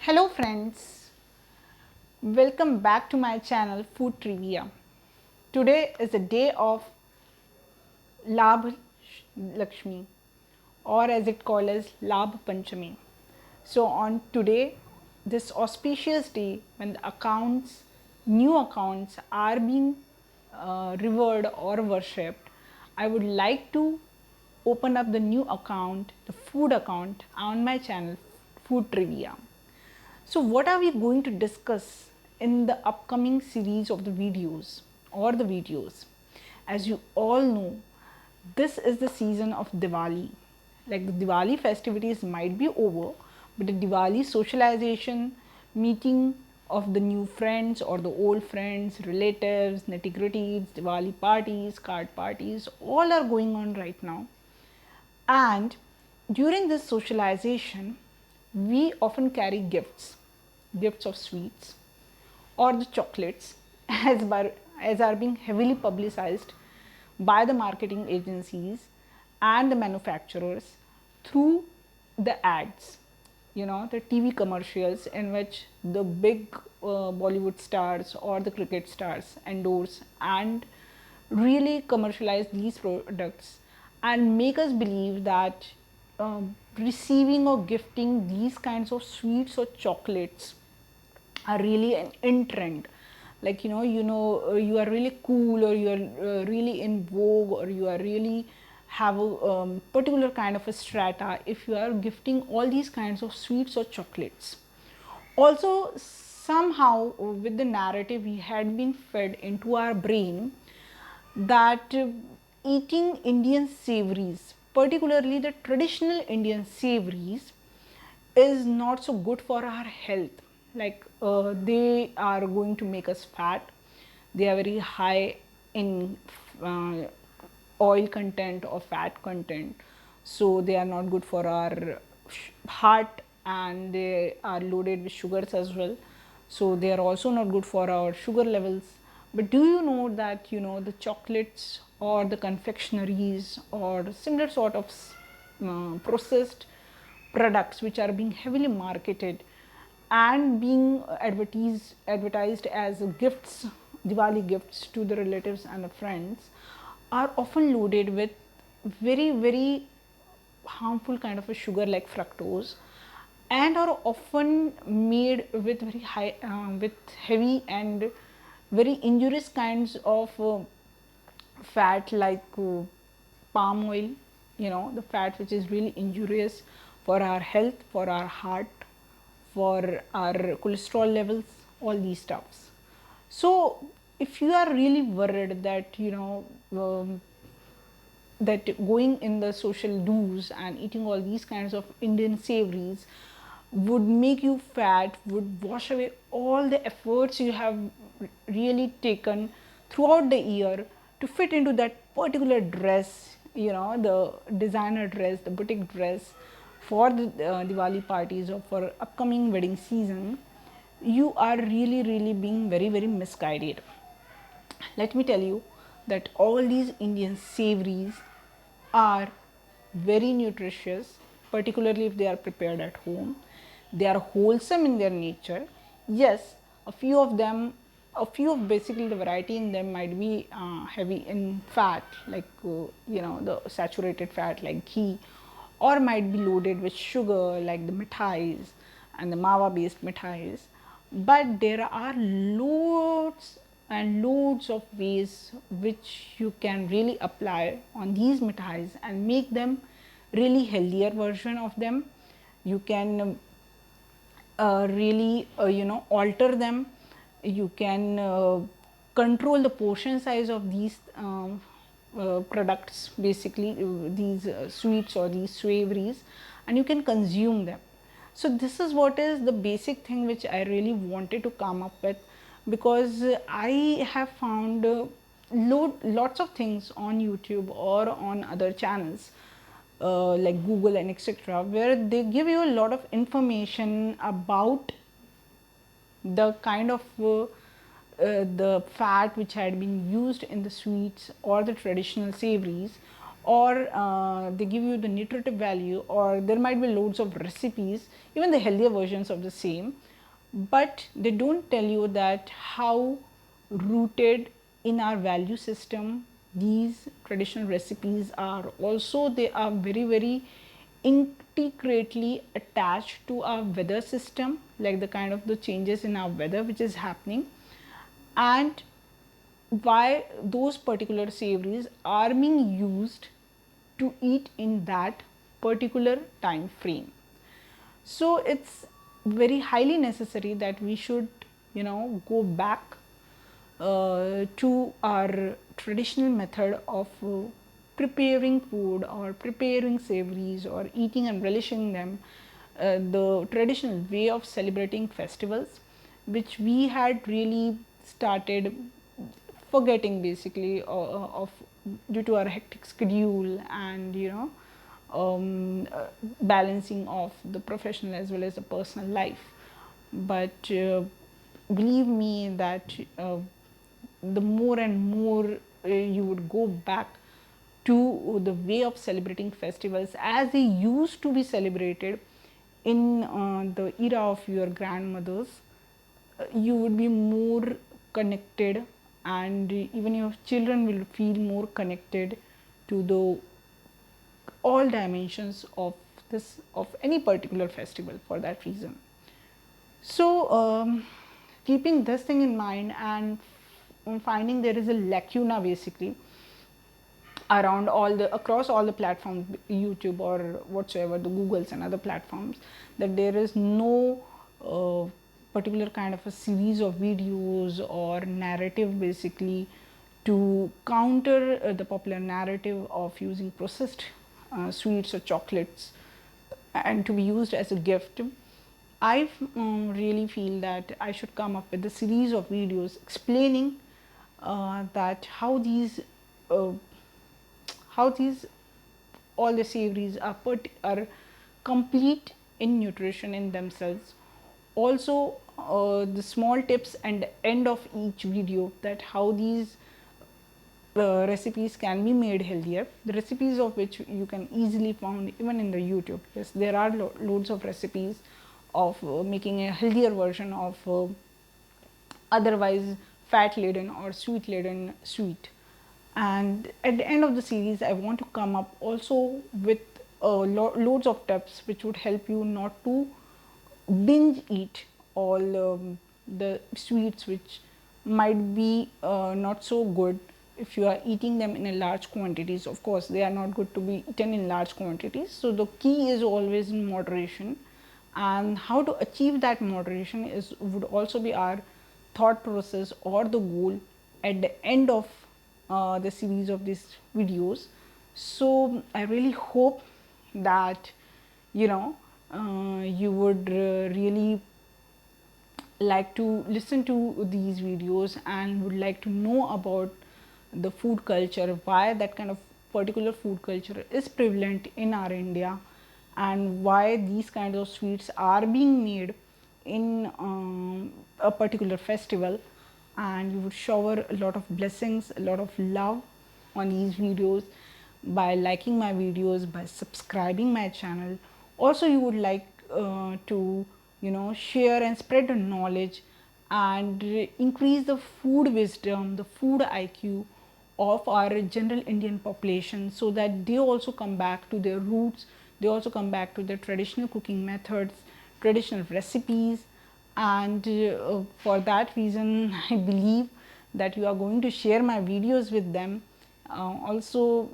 Hello friends, welcome back to my channel Food Trivia. Today is the day of Labh Lakshmi, or as it called as Labh Panchami. So on today, this auspicious day when the new accounts are being revered or worshipped, I would like to open up the new account, the food account on my channel Food Trivia. So what are we going to discuss in the upcoming series of the videos or the videos? As you all know, this is the season of Diwali. Like the Diwali festivities might be over, but the Diwali socialization, meeting of the new friends or the old friends, relatives, nitty gritties, Diwali parties, card parties, all are going on right now. And during this socialization, we often carry gifts of sweets or the chocolates as are being heavily publicized by the marketing agencies and the manufacturers through the ads, the TV commercials in which the big Bollywood stars or the cricket stars endorse and really commercialize these products and make us believe that receiving or gifting these kinds of sweets or chocolates are really an in trend. Like you are really cool, or you are really in vogue, or you are really have a particular kind of a strata if you are gifting all these kinds of sweets or chocolates. Also, somehow with the narrative we had been fed into our brain that eating Indian savories, particularly the traditional Indian savories, is not so good for our health. Like they are going to make us fat. They are very high in uh, oil content or fat content, so they are not good for our heart, and they are loaded with sugars as well, so they are also not good for our sugar levels. But do you know that the chocolates or the confectionaries or similar sort of processed products which are being heavily marketed and being advertised as gifts, Diwali gifts to the relatives and the friends, are often loaded with very harmful kind of a sugar like fructose, and are often made with very high with heavy and very injurious kinds of fat like palm oil, the fat which is really injurious for our health, for our heart, for our cholesterol levels, all these stuffs. So if you are really worried that that going in the social do's and eating all these kinds of Indian savories would make you fat, would wash away all the efforts you have really taken throughout the year to fit into that particular dress, the designer dress, the boutique dress for the Diwali parties or for upcoming wedding season, you are really being very misguided. Let me tell you that all these Indian savories are very nutritious, particularly if they are prepared at home. They are wholesome in their nature. Yes, a few of them, a few of basically the variety in them might be heavy in fat, like the saturated fat like ghee, or might be loaded with sugar like the mithais and the mawa based mithais. But there are loads and loads of ways which you can really apply on these mithais and make them really healthier version of them. You can really alter them. You can control the portion size of these products, basically these sweets or these savories, and you can consume them. So this is what is the basic thing which I really wanted to come up with, because I have found lots of things on YouTube or on other channels like Google and etc., where they give you a lot of information about the kind of the fat which had been used in the sweets or the traditional savories, or they give you the nutritive value, or there might be loads of recipes, even the healthier versions of the same, but they don't tell you that how rooted in our value system these traditional recipes are. Also, they are very intricately attached to our weather system, like the kind of the changes in our weather which is happening, and why those particular savories are being used to eat in that particular time frame. So it's very highly necessary that we should, go back to our traditional method of preparing food or preparing savories or eating and relishing them, the traditional way of celebrating festivals, which we had really started forgetting basically of due to our hectic schedule and balancing of the professional as well as the personal life. But believe me that the more and more you would go back to the way of celebrating festivals as they used to be celebrated in the era of your grandmothers, you would be more connected, and even your children will feel more connected to the all dimensions of this, of any particular festival for that reason. So keeping this thing in mind and finding there is a lacuna basically around all the, across all the platforms, YouTube or whatsoever, the Googles and other platforms, that there is no particular kind of a series of videos or narrative basically to counter the popular narrative of using processed sweets or chocolates and to be used as a gift. I really feel that I should come up with a series of videos explaining that uh, how these all the savories are complete in nutrition in themselves. Also, the small tips and end of each video, that how these recipes can be made healthier, the recipes of which you can easily found even in the YouTube. Yes, there are loads of recipes of making a healthier version of otherwise fat laden or sweet laden sweet. And at the end of the series I want to come up also with loads of tips which would help you not to binge eat all the sweets which might be not so good if you are eating them in a large quantities. Of course, they are not good to be eaten in large quantities, so the key is always in moderation, and how to achieve that moderation is would also be our thought process or the goal at the end of the series of these videos. So I really hope that you would really like to listen to these videos and would like to know about the food culture, why that kind of particular food culture is prevalent in our India, and why these kinds of sweets are being made in a particular festival. And you would shower a lot of blessings, a lot of love on these videos by liking my videos, by subscribing my channel. Also, you would like to share and spread the knowledge and increase the food wisdom, the food IQ of our general Indian population, so that they also come back to their roots, they also come back to their traditional cooking methods, traditional recipes. And for that reason I believe that you are going to share my videos with them. Also,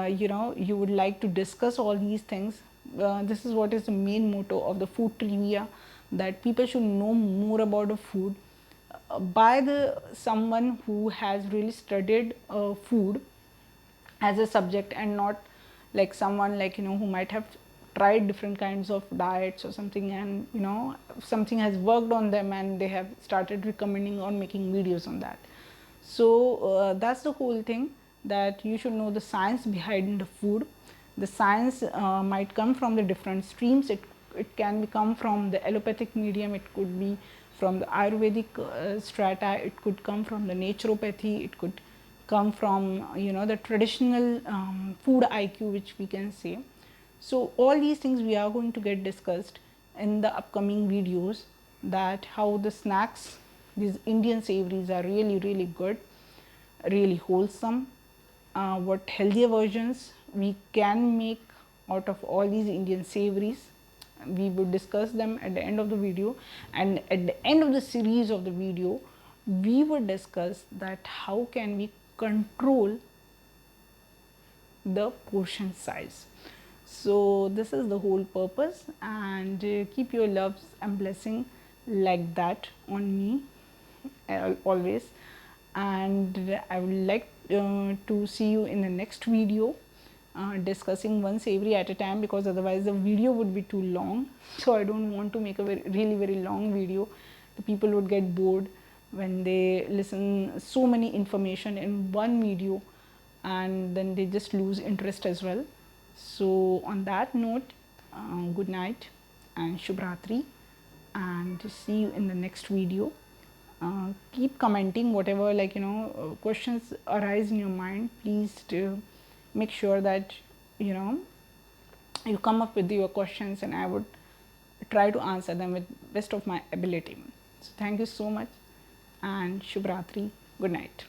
you would like to discuss all these things. This is what is the main motto of the food trivia, that people should know more about the food by the someone who has really studied food as a subject, and not like someone like who might have tried different kinds of diets or something, and something has worked on them and they have started recommending or making videos on that. So that's the whole thing, that you should know the science behind the food. The science might come from the different streams. It can come from the allopathic medium, it could be from the Ayurvedic strata, it could come from the naturopathy, it could come from the traditional food IQ, which we can say. So all these things we are going to get discussed in the upcoming videos, that how the snacks, these Indian savories, are really good, really wholesome, what healthier versions we can make out of all these Indian savories. We would discuss them at the end of the video, and at the end of the series of the video we would discuss that how can we control the portion size. So this is the whole purpose, and keep your loves and blessing like that on me always. And I would like to see you in the next video, discussing one savory at a time, because otherwise the video would be too long. So I don't want to make a very long video. The people would get bored when they listen so many information in one video, and then they just lose interest as well. So on that note, good night and Shubhratri, and see you in the next video. Keep commenting whatever questions arise in your mind. Please do make sure that you come up with your questions, and I would try to answer them with best of my ability. So thank you so much, and Shubhratri. Good night.